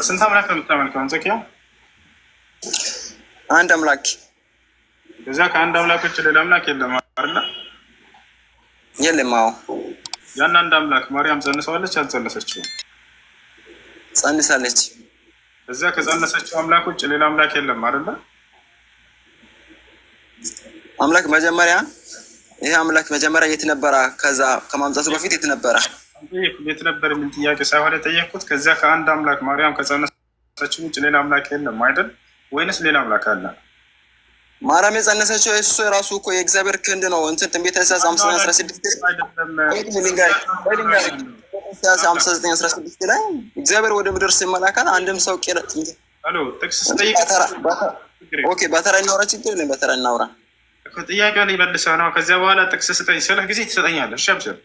ስንት አምላክ ነው የምታመልከው አንተ? ኪያ አንድ አምላክ። እዛ ከአንድ አምላክ ውጭ ሌላ አምላክ የለም አይደል? የለም። አዎ። ያን አንድ አምላክ ማርያም ጸንሰዋለች አልጸነሰችም? ጸንሳለች። እዛ ከጸነሰችው አምላክ ውጭ ሌላ አምላክ የለም አይደል? አምላክ መጀመሪያ ይሄ አምላክ መጀመሪያ የት ነበረ? ከዛ ከማምጣቱ በፊት የት ነበረ? የት ነበር የሚል ጥያቄ ሳይሆን የጠየቅኩት ከዚያ ከአንድ አምላክ ማርያም ከጸነሰችው ውጭ ሌላ አምላክ የለም አይደል? ወይንስ ሌላ አምላክ አለ? ማርያም የጸነሰችው እሱ የራሱ እኮ የእግዚአብሔር ክንድ ነው። እንትን ትንቢተ ኢሳይያስ 59:16 ላይ እግዚአብሔር ወደ ምድር ሲመለከት አንድም ሰው ጥቅስ ስጠይቅ በተራ እናውራ፣ ችግር የለም በተራ እናውራ። ጥያቄውን ይመልሰህ ነው። ከዚያ በኋላ ጥቅስ ስጠኝ ስልህ ጊዜ ትሰጠኛለህ። እሺ አብሽር።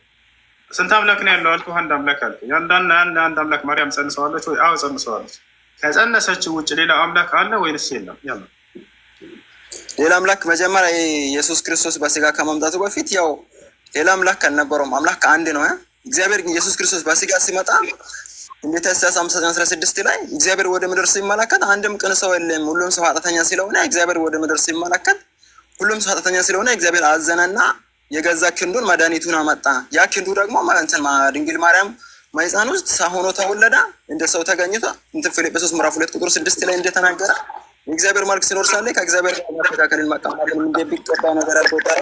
ስንት አምላክ ነው ያለው አልኩህ? አንድ አምላክ አልኩህ። አንድ አምላክ ማርያም ጸንሰዋለች ወይ? አዎ ጸንሰዋለች። ከጸነሰችው ውጭ ሌላ አምላክ አለ ወይንስ የለም? ያለው ሌላ አምላክ መጀመሪያ ኢየሱስ ክርስቶስ በስጋ ከመምጣቱ በፊት ያው ሌላ አምላክ አልነበረውም። አምላክ አንድ ነው። እግዚአብሔር ግን ኢየሱስ ክርስቶስ በስጋ ሲመጣ ትንቢተ ኢሳይያስ 59:16 ላይ እግዚአብሔር ወደ ምድር ሲመለከት አንድም ቅን ሰው የለም፣ ሁሉም ሰው ኃጢአተኛ ስለሆነ እግዚአብሔር ወደ ምድር ሲመለከት ሁሉም ሰው ኃጢአተኛ ስለሆነ እግዚአብሔር አዘነና የገዛ ክንዱን መድኃኒቱን አመጣ። ያ ክንዱ ደግሞ ድንግል ማርያም ማኅፀን ውስጥ ሰው ሆኖ ተወለደ፣ እንደ ሰው ተገኝቶ ፊልጵስዩስ ምዕራፍ 2:6 ላይ እንደተናገረ የእግዚአብሔር መልክ ሲኖር ሳለ ከእግዚአብሔር ጋር መተካከልን መቀማትን እንደሚገባ ነገር አልቆጠረ።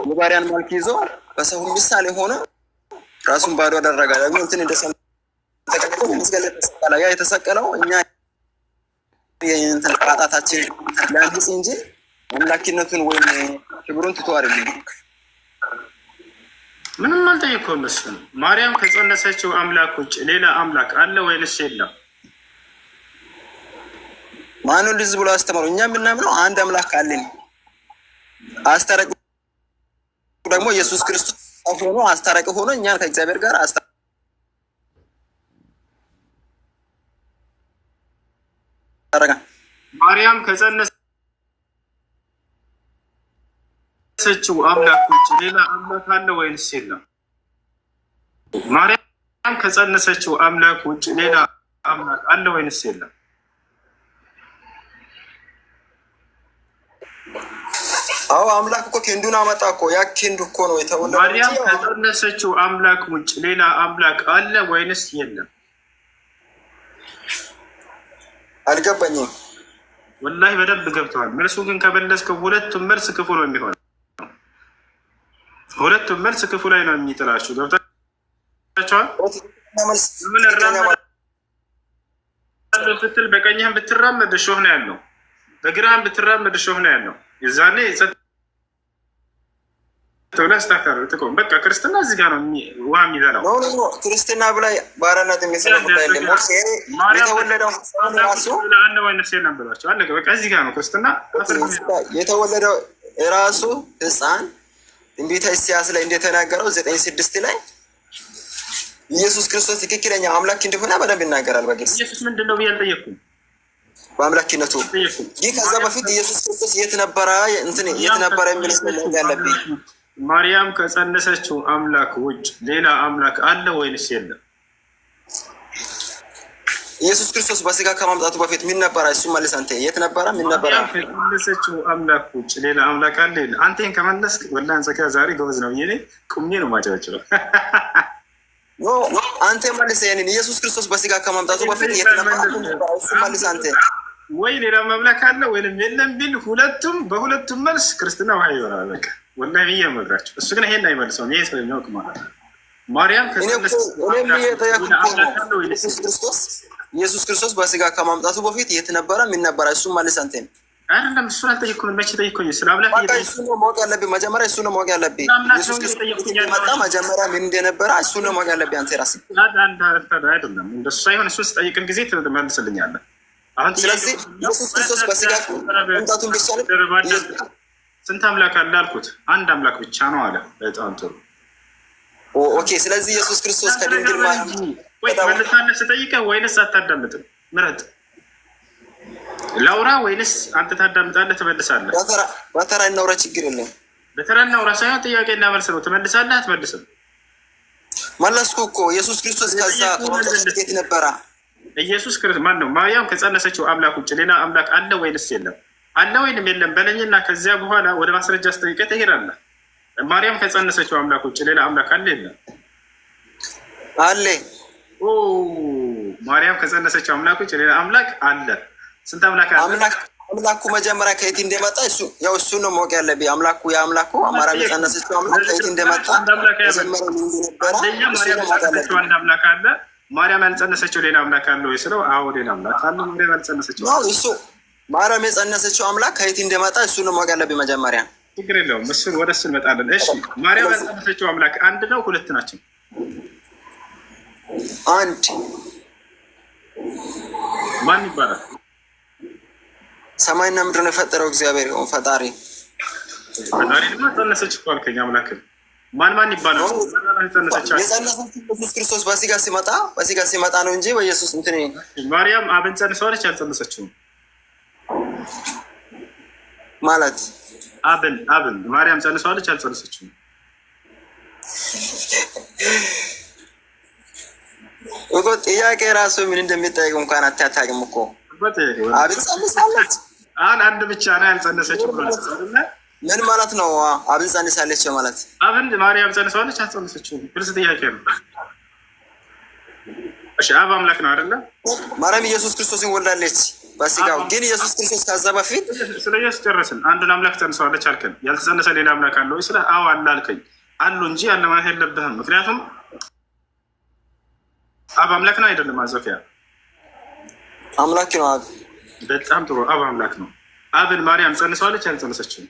የባሪያን መልክ ይዞ በሰው ምሳሌ ሆኖ ራሱን ባዶ አደረገ። ደግሞ እንትን እንደሰው ተቀምጦ መስቀል ተሰቀለ። ያ የተሰቀለው እኛ የእንትን ኃጢአታችን ሊያንጽ እንጂ አምላክነቱን ወይም ክብሩን ትቶ አይደለም። ምንም አልጠየቅኩም። መስፍን ማርያም ከጸነሰችው አምላክ ውጭ ሌላ አምላክ አለ ወይንስ የለም? ማንን ልዝ ብሎ አስተማሩ? እኛ የምናምነው አንድ አምላክ አለን። አስታራቂ ደግሞ ኢየሱስ ክርስቶስ ሆኖ አስታራቂ ሆኖ እኛን ከእግዚአብሔር ጋር አስታረቀ። ማርያም ከጸነሰችው አምላክ ውጭ ሌላ አምላክ አለ ወይንስ የለም? ማርያም ከጸነሰችው አምላክ ውጭ ሌላ አምላክ አለ ወይንስ የለም? አዎ አምላክ እኮ ክንዱን አመጣ እኮ። ያ ክንዱ እኮ ነው የተወለደው። ማርያም ከጸነሰችው አምላክ ውጭ ሌላ አምላክ አለ ወይንስ የለም? አልገባኝም። ወላሂ በደንብ ገብተዋል። መልሱ ግን ከመለስከው ሁለቱም መልስ ክፉ ነው የሚሆነው። ሁለቱም መልስ ክፉ ላይ ነው የሚጥላችሁ። ገብታችኋል? ስትል በቀኝህም ብትራመድ እሾህ ነው ያለው፣ በግራህም ብትራመድ እሾህ ነው ያለው። የዛኔ ተብላስታከርጥቆም በቃ ክርስትና እዚህ ጋር ነው ውሃ የሚበላው። ክርስትና ብላይ ባራናት የተወለደው ብሏቸው አለ። በቃ እዚህ ጋር ነው ክርስትና የተወለደው። ራሱ ህፃን ትንቢተ ኢሳይያስ ላይ እንደተናገረው 9:6 ላይ ኢየሱስ ክርስቶስ ትክክለኛ አምላክ እንደሆነ በደንብ ይናገራል በግልጽ። ኢየሱስ ምንድን ነው ብዬ አልጠየኩም በአምላክነቱ። ይህ ከዛ በፊት ኢየሱስ ክርስቶስ የት ነበረ የሚል ያለብኝ። ማርያም ከጸነሰችው አምላክ ውጭ ሌላ አምላክ አለ ወይንስ የለም? ኢየሱስ ክርስቶስ በስጋ ከማምጣቱ በፊት ምን ነበረ? እሱ መልስ አንተ። የት ነበረ? ምን ነበረ? ከጸነሰችው አምላክ ውጭ ሌላ አምላክ አለ? አንተን ከመለስክ ወላሂ አንጸኪያ ዛሬ ጎበዝ ነው ብዬ ቁሜ ነው ማጨበጭበው። አንተ መልስ ያንን ኢየሱስ ክርስቶስ በስጋ ከማምጣቱ በፊት የት ነበረ? እሱ መልስ አንተ። ወይ ሌላ አምላክ አለ ወይንም የለም ቢል በሁለቱም መልስ ክርስትና ውሃ ይሆናል። በቃ ወላሂ ብዬ እመክራቸው። እሱ ግን ይሄን አይመልሰውም። ይሄ ስለሚያውቅ ማለት ነው። ማርያም ኢየሱስ ክርስቶስ በስጋ ከማምጣቱ በፊት የት ነበረ? ምን ነበረ? እሱ መልስ አንተ። አይደለም እሱን አልጠየኩም። መቼ ጠይቆኝ? ስለ አምላክ እሱ ነው ማወቅ ያለብኝ። መጀመሪያ እሱ ነው ማወቅ ያለብኝ። ኢየሱስ ክርስቶስ መጣ መጀመሪያ ምን እንደነበረ እሱ ነው ማወቅ ያለብኝ። አንተ ራስህ አይደለም እንደሱ ሳይሆን እሱ ስጠይቅን ጊዜ ትመልስልኛለህ። ስለዚህ ኢየሱስ ክርስቶስ በስጋ መምጣቱን ብቻ ስንት አምላክ አለ አልኩት? አንድ አምላክ ብቻ ነው አለ። በጣም ጥሩ ኦኬ። ስለዚህ ኢየሱስ ክርስቶስ ከድንግል ማርያም መልሳለህ ስጠይቅህ ወይንስ አታዳምጥም? ምረጥ። ላውራ ወይንስ አንተ ታዳምጣለህ ትመልሳለህ? በተራ እናውራ፣ ችግር የለም። በተራ እናውራ ሳይሆን ጥያቄ እና መልስ ነው። ትመልሳለህ አትመልስም? መለስኩ እኮ። ኢየሱስ ክርስቶስ ከዛ የት ነበረ? ኢየሱስ ክርስቶስ ማን ነው? ማርያም ከጸነሰችው አምላክ ውጭ ሌላ አምላክ አለ ወይንስ የለም? አለ ወይንም የለም በለኝና ከዚያ በኋላ ወደ ማስረጃ አስጠይቀህ ትሄዳለህ። ማርያም ከጸነሰችው አምላክ ውጭ ሌላ አምላክ አለ የለም? አለ። ማርያም ከጸነሰችው አምላክ ውጭ ሌላ አምላክ አለ። ስንት አምላክ አለ? አምላኩ መጀመሪያ ከየት እንደመጣ እሱ ነው ማወቅ ያለብህ። አምላኩ የአምላኩ ማርያም የጸነሰችው አምላክ ከየት እንደመጣ አንድ አምላክ አለ። ማርያም ያልጸነሰችው ሌላ አምላክ አለ ወይ ስለው፣ አዎ ሌላ አምላክ አለ። ማርያም ያልጸነሰችው እሱ ማርያም የጸነሰችው አምላክ ከየት እንደመጣ እሱ ነው ማወቅ ያለብህ መጀመሪያ። ችግር የለውም፣ እሱን ወደ እሱ እንመጣለን። እሺ ማርያም ያልጸነሰችው አምላክ አንድ ነው ሁለት ናቸው? አንድ። ማን ይባላል? ሰማይና ምድርን የፈጠረው እግዚአብሔር ይሁን ፈጣሪ። ፈጣሪ ድማ ጸነሰች እኮ አልከኝ። አምላክ ማን ይባላል? የጸነሰችው ኢየሱስ ክርስቶስ በስጋ ሲመጣ ነው እንጂ በኢየሱስ እንትን። ማርያም አብን ጸንሰዋለች አልጸነሰችውም? ማለት አብን ማርያም ጸንሰዋለች አልጸነሰችውም? እኮ ጥያቄ ራሱ ምን እንደሚጠይቅ እንኳን አታውቅም እኮ። አብን ጸንሳለች አንድ ብቻ ነው ያልጸነሰችው ብሎ ምን ማለት ነው? አብን ጸንሳለች ማለት አብን ማርያም ጸንሰዋለች አልጸነሰችውም? ግልጽ ጥያቄ ነው። እሺ አብ አምላክ ነው አይደለ? ማርያም ኢየሱስ ክርስቶስን ወልዳለች በስጋው። ግን ኢየሱስ ክርስቶስ ከዛ በፊት ስለ ኢየሱስ ጨረስን። አንዱን አምላክ ጸንሰዋለች አልከን። ያልተጸነሰ ሌላ አምላክ አለ ወይ? ስለ አዎ አለ አልከኝ። አሉ እንጂ አለ ማለት የለብህም። ምክንያቱም አብ አምላክ ነው አይደለም? አዘፊያ አምላክ ነው አብ። በጣም ጥሩ። አብ አምላክ ነው። አብን ማርያም ጸንሰዋለች አልጸነሰችም?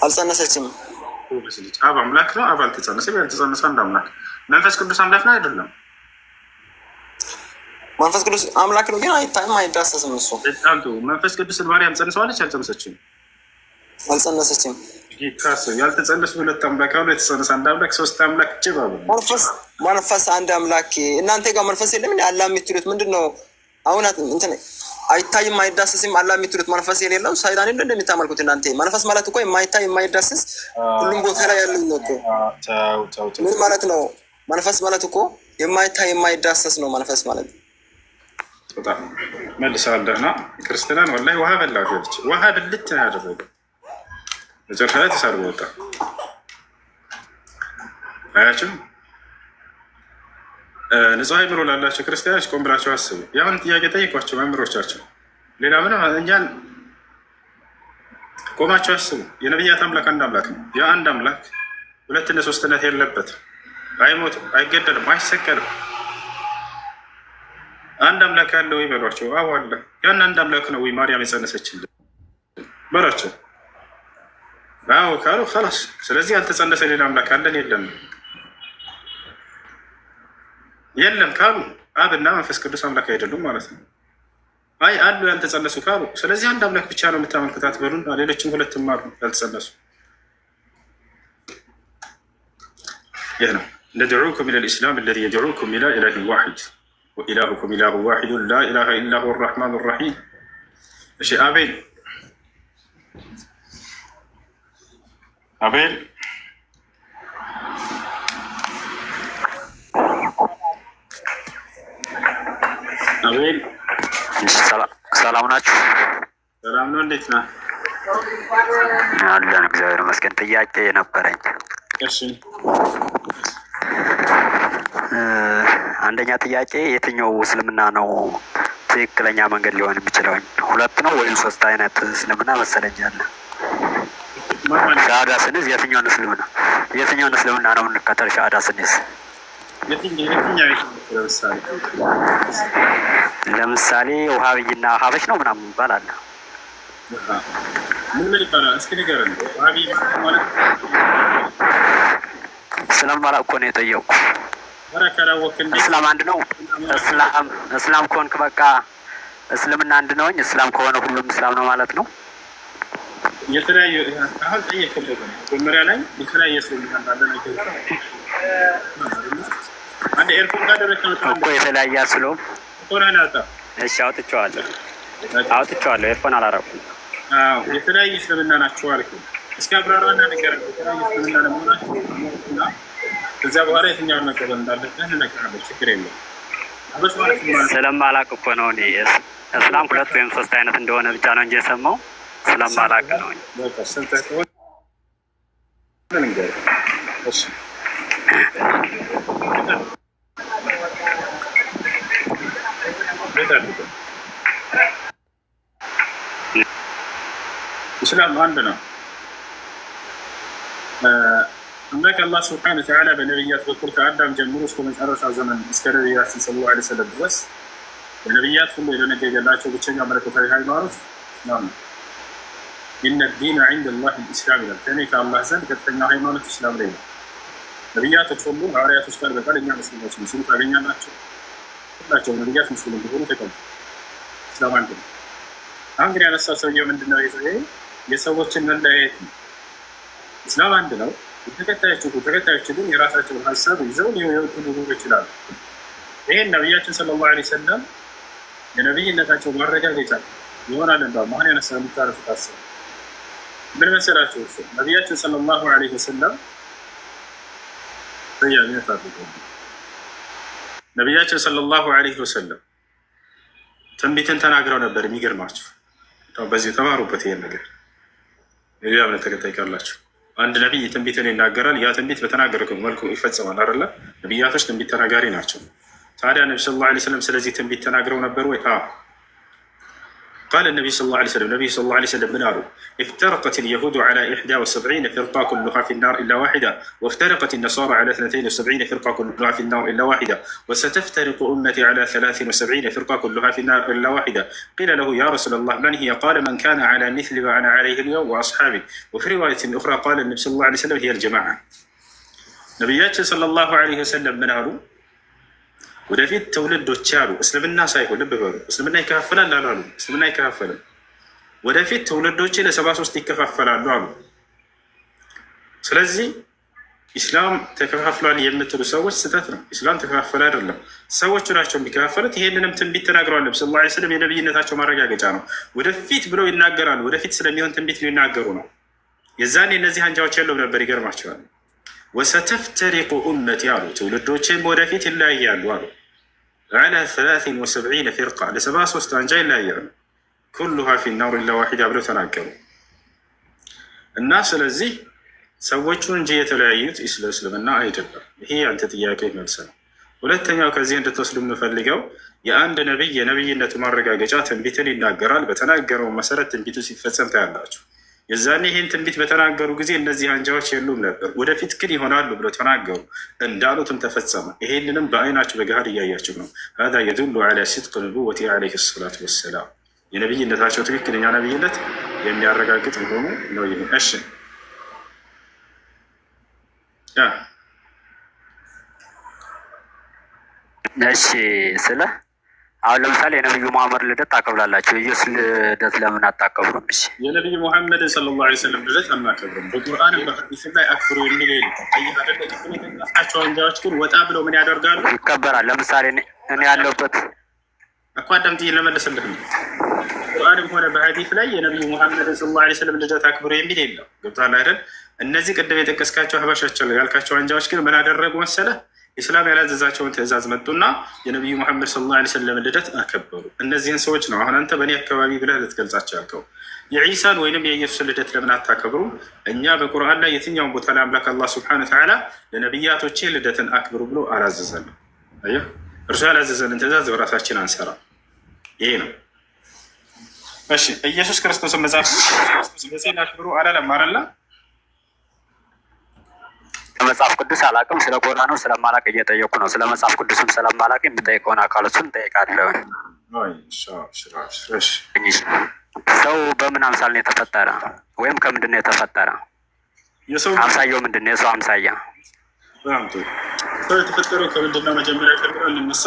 አልጸነሰችም። አብ አምላክ ነው። አብ አልተጸነሰም። ያልተጸነሰ አንድ አምላክ። መንፈስ ቅዱስ አምላክ ነው አይደለም? መንፈስ ቅዱስ አምላክ ነው፣ ግን አይታይም፣ አይዳሰስም። እሱ በጣም ጥሩ። መንፈስ ቅዱስን ማርያም ጸንሰዋለች አልጸነሰችም? አልጸነሰችም። ያልተጸነሱ ሁለት አምላክ አሉ፣ የተጸነሰ አንድ አምላክ፣ ሶስት አምላክ ጭባሉ። መንፈስ አንድ አምላክ። እናንተ ጋር መንፈስ የለም እንዴ? አላ የምትሉት ምንድን ነው? አሁን እንትን አይታይም አይዳሰስም አላ የምትሉት መንፈስ የሌለው ሰይጣን እንደ እንደምታመልኩት እናንተ። መንፈስ ማለት እኮ የማይታይ የማይዳሰስ ሁሉም ቦታ ላይ ያለው ነው እኮ። ምን ማለት ነው? መንፈስ ማለት እኮ የማይታይ የማይዳሰስ ነው መንፈስ ማለት። በጣም መልሰዋለህና ክርስትናን ወላሂ ውሃ በላው ይልች ውሃ ብልት ነው ያደረገው። መጨረሻ ላይ ተሳርቦ ወጣ። አያችም? ንጹህ አይምሮ ላላቸው ክርስቲያኖች ቆም ብላቸው አስቡ። ያሁን ጥያቄ ጠይቋቸው መምህሮቻቸው። ሌላ ምንም እኛን ቆማቸው አስቡ። የነቢያት አምላክ አንድ አምላክ ነው። ያ አንድ አምላክ ሁለትነት ሶስትነት የለበትም። አይሞትም፣ አይገደልም፣ አይሰቀልም። አንድ አምላክ ያለው ወይ በሏቸው። አዎ አለ። ያን አንድ አምላክ ነው ወይ ማርያም የጸነሰችልን በሏቸው። አዎ ካሉ خلاص። ስለዚህ ያልተጸነሰ ሌላ አምላክ አለን የለም? የለም ካሉ አብና መንፈስ ቅዱስ አምላክ አይደሉም ማለት ነው። አይ አሉ ያልተጸነሱ ካሉ ስለዚህ አንድ አምላክ ብቻ ነው የምታመልኩት አትበሉና ሌሎችም ሁለትም አሉ ያልተጸነሱ። ይህ ነው ندعوكم إلى الإسلام الذي يدعوكم إلى إله واحد وإلهكم إله واحد لا إله إلا هو الرحمن الرحيم. እሺ አቤል ሰላም ናችሁ? ሰላም ነው። እንዴት ነህ? አለን እግዚአብሔር ይመስገን። ጥያቄ ነበረኝ። እሺ አንደኛ ጥያቄ የትኛው እስልምና ነው ትክክለኛ መንገድ ሊሆን የሚችለው? ሁለት ነው ወይም ሶስት አይነት እስልምና መሰለኛል። ሻሃዳ ስንይዝ የትኛውን እስልምና ነው የምንከተል? ሻሃዳ ስንይዝ ለምሳሌ ውሃብይና ሀበሽ ነው ምናምን ይባላል። ምን ይባላል? እስኪ ንገረን። ውሃብይ ማለት ስለማላውቅ እኮ ነው የጠየቁ። እስላም አንድ ነው። እስላም ከሆንክ በቃ እስልምና አንድ ነውኝ። እስላም ከሆነ ሁሉም እስላም ነው ማለት ነው። የተለያዩ አሁን ጠየቅኩት መጀመሪያ ላይ የተለያየ እስልምና እንዳለ ነገር አንድ ኤርፎን ጋር ደረሰው እኮ የተለያየ አስሎም ኮራናታ። እሺ አውጥቼዋለሁ። ኤርፎን አላረኩም። አዎ የተለያየ እስልምና ናቸው አልኩ። እስኪ አብራራና ንገረን። የተለያየ እስልምና ለመሆናቸው እና ከዚያ በኋላ የትኛውን መቀበል እንዳለብን እንነግርሃለን። ችግር የለም። ስለማላቅ እኮ ነው እኔ እስላም 2 ወይም 3 አይነት እንደሆነ ብቻ ነው እንጂ የሰማው ስለማላቅ ነው። ኢስላም አንድ ነው። አምላክ አላህ ሱብሓነሁ ወተዓላ በነቢያት በኩል ከአዳም ጀምሮ እስከ መጨረሻ ዘመን እስከ ነቢያችን ሰለላሁ ዐለይሂ ወሰለም ድረስ በነቢያት ሁሉ የደነገገላቸው ብቸኛ መለኮታዊ ሃይማኖት ኢስላም ነው። ኢነ ዲነ ዒንደላሂ ልኢስላም ይላል። ከእኔ ከአላህ ዘንድ ቀጥተኛ ሃይማኖት ኢስላም ላይ ነው። ነቢያቶች ሁሉ ሐዋርያቶች ጋር በቃል እኛ ሙስሊሞች ነው ሲሉ ታገኛላቸው። ሁላቸው ነቢያት ሙስሊም እንደሆኑ ተቀምጡ። ኢስላም አንድ ነው። አሁን ግን ያነሳው ሰውዬው ምንድነው? የሰዎችን መለያየት ነው። ኢስላም አንድ ነው። ተከታዮቹ ግን የራሳቸውን ሀሳብ ይዘው ሊወጡ ሊኖሩ ይችላሉ። ይህን ነቢያችን ሰለላሁ ዐለይሂ ወሰለም የነቢይነታቸው ማረጋገጫ ይሆናል። እንዳ ማን ያነሳ የምታረሱት ሀሳብ ምን መሰላቸው? እሱ ነቢያችን ሰለላሁ ዐለይሂ ወሰለም ነቢያችን ሰለላሁ ዐለይሂ ወሰለም ትንቢትን ተናግረው ነበር። የሚገርማችሁ በዚህ ተማሩበት። ይሄን ነገር የሌላ እምነት ተከታይ ካላችሁ አንድ ነቢይ ትንቢትን ይናገራል። ያ ትንቢት በተናገረው መልኩ ይፈጸማል አይደለ? ነቢያቶች ትንቢት ተናጋሪ ናቸው። ታዲያ ነቢ ሰለላሁ ዐለይሂ ወሰለም ስለዚህ ትንቢት ተናግረው ነበር ወይ? قال النبي صلى الله عليه وسلم النبي صلى الله عليه وسلم من قالوا افترقت اليهود على 71 فرقة كلها في النار إلا واحدة وافترقت النصارى على 72 فرقة كلها في النار إلا واحدة وستفترق أمتي على 73 فرقة كلها في النار إلا واحدة قيل له يا رسول الله من هي؟ قال من كان على مثل ما أنا عليه اليوم وأصحابي. وفي رواية أخرى قال النبي صلى الله عليه وسلم هي الجماعة. نبيات صلى الله عليه وسلم من قالوا ወደፊት ትውልዶች ያሉ እስልምና ሳይሆን ልብ በሉ፣ እስልምና ይከፋፈላል አሉ። እስልምና አይከፋፈልም። ወደፊት ትውልዶች ለ73 ይከፋፈላሉ አሉ። ስለዚህ ኢስላም ተከፋፍሏል የምትሉ ሰዎች ስህተት ነው። ኢስላም ተከፋፈለ አይደለም፣ ሰዎቹ ናቸው የሚከፋፈሉት። ይሄንንም ትንቢት ተናግረዋል። ሰለላሁ ዐለይሂ ወሰለም የነብይነታቸው ማረጋገጫ ነው። ወደፊት ብለው ይናገራሉ። ወደፊት ስለሚሆን ትንቢት ሊናገሩ ነው። የዛኔ እነዚህ አንጃዎች የለውም ነበር። ይገርማቸዋል። ወሰተፍተሪቁ ኡመቲ አሉ፣ ትውልዶቼም ወደፊት ይለያያሉ አሉ። على 73 فرقة ل73 አንጃ ይለያያሉ። كلها في النار إلا واحدة ብለው ተናገሩ። እና ስለዚህ ሰዎቹ እንጂ የተለያዩት እስልምና አይደለም። ይሄ አንተ ጥያቄ መልስ ነው። ሁለተኛው ከዚህ እንድትወስዱ የምፈልገው የአንድ ነቢይ የነቢይነቱ ማረጋገጫ ትንቢትን ይናገራል። በተናገረው መሰረት ትንቢቱ ሲፈጸም ታያላችሁ። የዛኔ ይህን ትንቢት በተናገሩ ጊዜ እነዚህ አንጃዎች የሉም ነበር። ወደፊት ግን ይሆናሉ ብለው ተናገሩ፣ እንዳሉትም ተፈጸመ። ይሄንንም በአይናችሁ በገሃድ እያያችሁ ነው። ሀዛ የዱሉ ዐላ ሲድቅ ንቡወቲ ዐለይሂ ሰላቱ ወሰላም፣ የነቢይነታቸው ትክክለኛ ነቢይነት የሚያረጋግጥ መሆኑ ነው። ይህ እሺ ስለ አሁን ለምሳሌ የነቢዩ መሐመድ ልደት ታከብራላችሁ። የኢየሱስ ልደት ለምን አታከብሩም? እሺ የነቢዩ መሐመድ ሰለላሁ ዐለይሂ ወሰለም ልደት አናከብርም። በቁርአን በሐዲስ ላይ አክብሩ የሚል የለም። አንጃዎች ግን ወጣ ብለው ምን ያደርጋሉ? ይከበራል። ለምሳሌ እኔ ያለሁበት እኮ አዳምጥ ለመለስልህ ነው። ቁርአንም ሆነ በሐዲስ ላይ የነቢዩ መሐመድ ሰለላሁ ዐለይሂ ወሰለም ልደት አክብሩ የሚል የለም። ገብቶሃል አይደል? እነዚህ ቅድም የጠቀስካቸው ሀበሻቸው ያልካቸው አንጃዎች ግን ምን አደረጉ መሰለህ? ኢስላም ያላዘዛቸውን ትእዛዝ መጡና የነቢዩ መሐመድ ሰለላሁ ዐለይሂ ወሰለም ልደት አከበሩ። እነዚህን ሰዎች ነው አሁን አንተ በእኔ አካባቢ ብለህ ልትገልጻቸው ያልከው። የዒሳን ወይንም የኢየሱስን ልደት ለምን አታከብሩም? እኛ በቁርአን ላይ የትኛውን ቦታ ላይ አምላክ አላህ ሱብሓነሁ ወተዓላ ለነቢያቶቼ ልደትን አክብሩ ብሎ አላዘዘንም። አየህ፣ እርሱ ያላዘዘንን ትእዛዝ በራሳችን አንሰራ። ይሄ ነው። እሺ፣ ኢየሱስ ክርስቶስን መጽሐፍ ክርስቶስን አክብሩ አላለም አይደል? መጽሐፍ ቅዱስ አላውቅም። ስለ ቁርአኑ ስለማላውቅ እየጠየኩ ነው። ስለ መጽሐፍ ቅዱስም ስለማላውቅ የሚጠይቀውን አካሎችን እንጠይቃለሁ። ሰው በምን አምሳል ነው የተፈጠረ? ወይም ከምንድን ነው የተፈጠረ? አምሳያው ምንድን ነው? የሰው አምሳያ ሰው የተፈጠረው ከምንድን ነው? መጀመሪያ ቀጥሎ እንነሳ።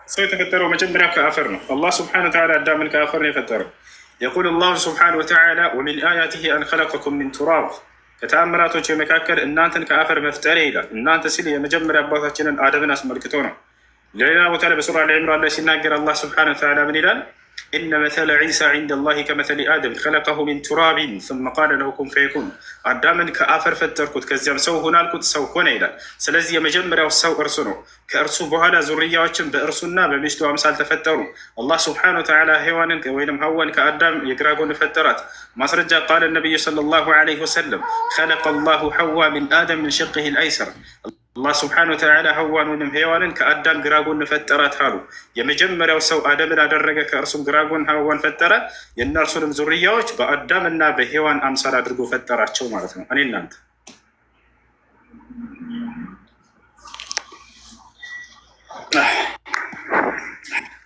ሰው የተፈጠረው መጀመሪያ ከአፈር ነው። አላህ ስብሐነሁ ወተዓላ አዳምን ከአፈር ነው የፈጠረው። የቁል አላሁ ስብሐነሁ ወተዓላ ወሚን አያቲሂ አን ኸለቀኩም ሚን ቱራብ፣ ከተአምራቶች መካከል እናንተን ከአፈር መፍጠር ይላል። እናንተ ሲል የመጀመሪያ አባታችንን አደምን አስመልክቶ ነው። ሌላ ቦታ ላይ በሱራ አሊ ዒምራን ላይ ሲናገር አላህ ስብሐነሁ ወተዓላ ምን ይላል? ኢነ መተለ ዒሳ ዒንደ ላሂ ከመተሊ አደም ኸለቀሁ ሚን ቱራቢን ሱመ ቃለ ለሁ ኩን ፈየኩን። አዳምን ከአፈር ፈጠርኩት ከዚያም ሰው ሁን አልኩት ሰው ሆነ ይላል። ስለዚህ የመጀመሪያው ሰው እርሱ ነው። ከእርሱ በኋላ ዙርያዎችን በእርሱና በሚስቱ አምሳል ተፈጠሩ። አላህ ስብሓነሁ ወተዓላ ሔዋንን ወይም ሐዋን ከአዳም የግራ ጎን ፈጠራት። ማስረጃ ቃለ ነቢዩ ሰለላሁ ዐለይሂ ወሰለም ኸለቀ ላሁ ሐዋ ሚን አደም ሚን ሽቅህ ልአይሰር። አላህ ስብሓነሁ ወተዓላ ሐዋን ወይም ሔዋንን ከአዳም ግራ ጎን ፈጠራት አሉ። የመጀመሪያው ሰው አደምን አደረገ፣ ከእርሱም ግራ ጎን ሐዋን ፈጠረ። የእነርሱንም ዙርያዎች በአዳም እና በሔዋን አምሳል አድርጎ ፈጠራቸው ማለት ነው። እኔ እናንተ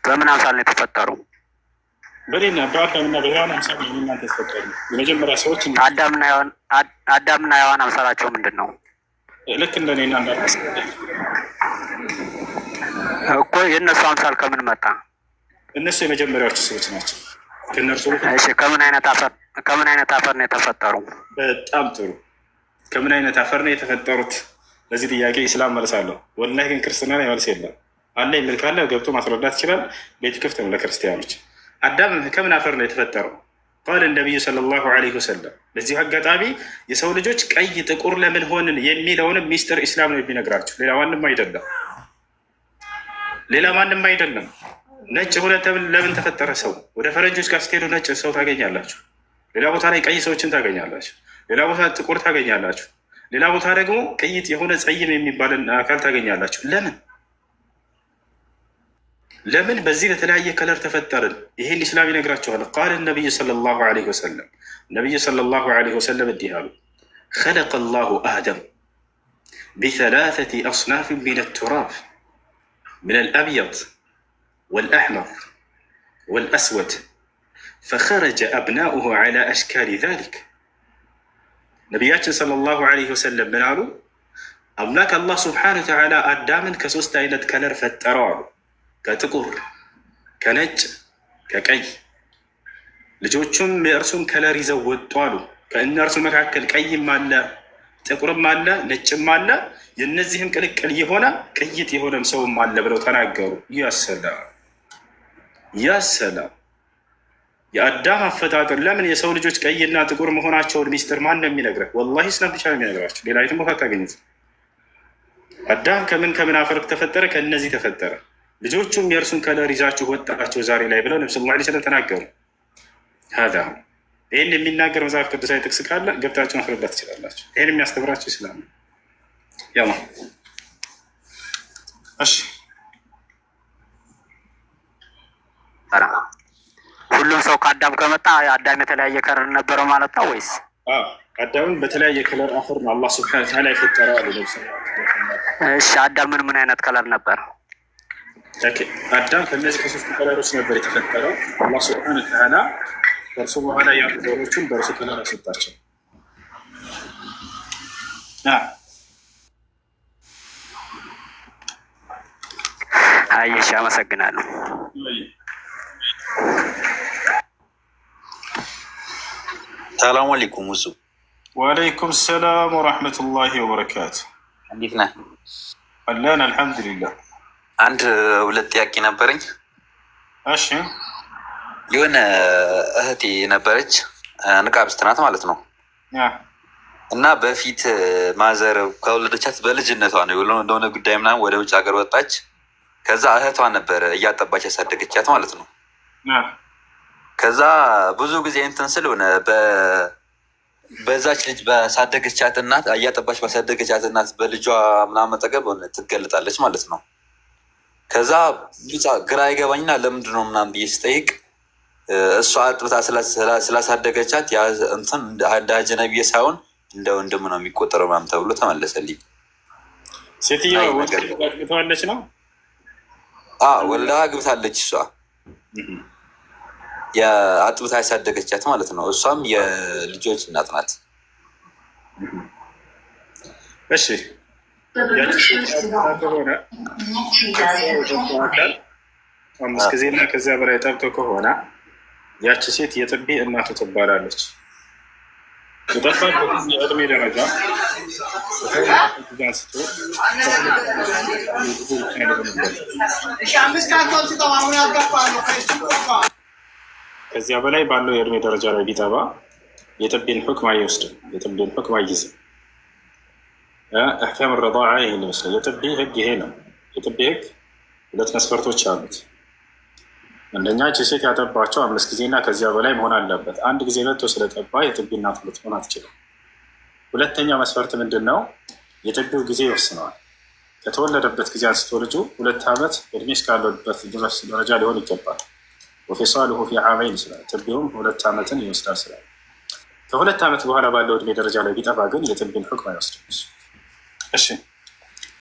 በምን አምሳል ነው የተፈጠሩ? በአዳምና በሔዋን አምሳል ነው እናንተ የተፈጠሩ የመጀመሪያ ሰዎች። አዳምና ሔዋን አምሳላቸው ምንድን ነው? ልክ እንደኔና እንዳስ እኮ የእነሱ አምሳል ከምን መጣ? እነሱ የመጀመሪያዎቹ ሰዎች ናቸው። ከእነርሱ ከምን አይነት አፈር ነው የተፈጠሩ? በጣም ጥሩ። ከምን አይነት አፈር ነው የተፈጠሩት? ለዚህ ጥያቄ ኢስላም መልሳለሁ። ወላሂ ግን ክርስትና ላይ መልስ የለም። አለ የሚል ካለ ገብቶ ማስረዳት ይችላል። ቤት ክፍት ነው ለክርስቲያኖች። አዳም ከምን አፈር ነው የተፈጠረው? ቃል ነቢዩ ሰለላሁ ዐለይሂ ወሰለም። በዚህ አጋጣሚ የሰው ልጆች ቀይ ጥቁር ለምን ሆንን የሚለውንም ሚስጥር ኢስላም ነው የሚነግራቸው። ሌላ ማንም አይደለም። ነጭ ሆነ ለምን ተፈጠረ ሰው? ወደ ፈረንጆች ጋር ስትሄዱ ነጭ ሰው ታገኛላችሁ። ሌላ ቦታ ላይ ቀይ ሰዎችን ታገኛላችሁ። ሌላ ቦታ ጥቁር ታገኛላችሁ። ሌላ ቦታ ደግሞ ቅይጥ የሆነ ጸይም የሚባልን አካል ታገኛላችሁ። ለምን በዚህ በተለያየ ከለር ተፈጠርን? ይሄን ኢስላም ይነግራቸዋል። ቃል ነቢዩ ሰለላሁ ዐለይሂ ወሰለም ነቢዩ ሰለላሁ ዐለይሂ ወሰለም እንዲህ አሉ። ኸለቀ ላሁ አደም ቢሰላሰቲ አስናፍ ሚን አቱራብ ሚን አልአብየድ ወልአሕመር ወልአስወድ ፈኸረጀ አብናኡሁ ዐላ አሽካሊ ዛሊክ። ነቢያችን ሰለላሁ ዐለይሂ ወሰለም ምን አሉ? አምላክ አላህ ስብሓነሁ ወተዓላ አዳምን ከሶስት አይነት ከለር ፈጠረው አሉ። ከጥቁር፣ ከነጭ፣ ከቀይ። ልጆቹም የእርሱን ከለር ይዘው ወጡ አሉ። ከእነርሱ መካከል ቀይም አለ፣ ጥቁርም አለ፣ ነጭም አለ። የእነዚህም ቅልቅል የሆነ ቅይጥ የሆነም ሰውም አለ ብለው ተናገሩ። ያሰላም የአዳም አፈጣጠር። ለምን የሰው ልጆች ቀይና ጥቁር መሆናቸውን ሚስጥር ማን ነው የሚነግረህ? ወላሂ እስላም ብቻ ነው የሚነግራቸው። ሌላ የትም ቦታ አታገኙት። አዳም ከምን አፈር ተፈጠረ? ከእነዚህ ተፈጠረ። ልጆቹም የእርሱን ከለር ይዛችሁ ወጣቸው ዛሬ ላይ ብለው ነብዩ ሰለላሁ ዐለይሂ ወሰለም ተናገሩ። ሀዛ ይህን የሚናገር መጽሐፍ ቅዱሳዊ ጥቅስ ካለ ገብታችሁ ማስረዳት ትችላላችሁ። ይህን የሚያስተምራችሁ ኢስላም ነው። ያማ እሺ፣ ሁሉም ሰው ከአዳም ከመጣ አዳም የተለያየ ከለር ነበረው ማለት ነው ወይስ? አዳምን በተለያየ ከለር አፈር ነው አላህ ሱብሓነሁ ወተዓላ የፈጠረው አሉ ነብዩ ሰለላሁ ዐለይሂ ወሰለም። እሺ፣ አዳም ምን አይነት ከለር ነበር? አዳም ከእነዚህ ከሶስቱ ከለሮች ነበር የተፈጠረው። አላህ ሱብሓነሁ ወተዓላ በእርሱ በኋላ ያሉ ዘሮችን በእርሱ ከለር አሰጣቸው። እሺ፣ አመሰግናለሁ። ሰላሙ አለይኩም። ውሱ ወአለይኩም ሰላም ወረሕመቱላሂ ወበረካቱ። እንዴት ነህ? አለን አልሐምዱሊላህ። አንድ ሁለት ጥያቄ ነበረኝ። እሺ። የሆነ እህቴ ነበረች፣ ንቃብስት ናት ማለት ነው። እና በፊት ማዘር ከወለደቻት በልጅነቷ ነው ለሆነ ጉዳይ ምናምን ወደ ውጭ ሀገር ወጣች። ከዛ እህቷ ነበረ እያጠባች ያሳደገቻት ማለት ነው። ከዛ ብዙ ጊዜ እንትን ስለሆነ በዛች ልጅ በሳደገቻት እናት እያጠባች ባሳደገቻት እናት በልጇ ምናምን አጠገብ ሆነ ትገለጣለች ማለት ነው። ከዛ ብቻ ግራ ይገባኝና ለምንድን ነው ምናምን ብዬ ስጠይቅ እሷ አጥብታ ስላሳደገቻት እንትን እንደ አጀነቢዬ ሳይሆን እንደ ወንድም ነው የሚቆጠረው ምናምን ተብሎ ተመለሰልኝ። ሴትዮዋ ወልዳለች ነው? ወልዳ ግብታለች። እሷ የአጥብታ ያሳደገቻት ማለት ነው። እሷም የልጆች እናት ናት። እሺ ከሆነ አምስት ጊዜና ከዚያ በላይ ጠብቶ ከሆነ ያቺ ሴት የጥቢ እናቱ ትባላለች። የጠፋበት የእድሜ ደረጃ አንስቶ ከዚያ በላይ ባለው የእድሜ ደረጃ ላይ ቢጠባ የጥቢን ሁክም አይወስድም። የጥቢን ሁክም አይይዝም። አህካም ረዳዓ ይህን ይመስላል። የጥቢ ህግ ይሄ ነው። የጥቢ ህግ 2 መስፈርቶች አሉት። አንደኛ ሴት ያጠባቸው 5 ጊዜና ከዚያ በላይ መሆን አለበት። 1 ጊዜ መጥቶ ስለጠባ የጥቢ እናት ልትሆን አትችልም። ሁለተኛው መስፈርት ምንድን ነው? የጥቢው ጊዜ ይወስነዋል። ከተወለደበት ጊዜ አንስቶ ልጁ 2 ዓመት እድሜ እስካለበት ድረስ ደረጃ ሊሆን ይገባል። ወፊሳሉሁ ፊ ዓመይን ይችላል። ጥቢውም 2 ዓመትን ይወስዳል ስላለ ከ2 ዓመት በኋላ ባለው እድሜ ደረጃ ላይ ቢጠባ ግን የጥቢን ሁክም አይወስድም። እሺ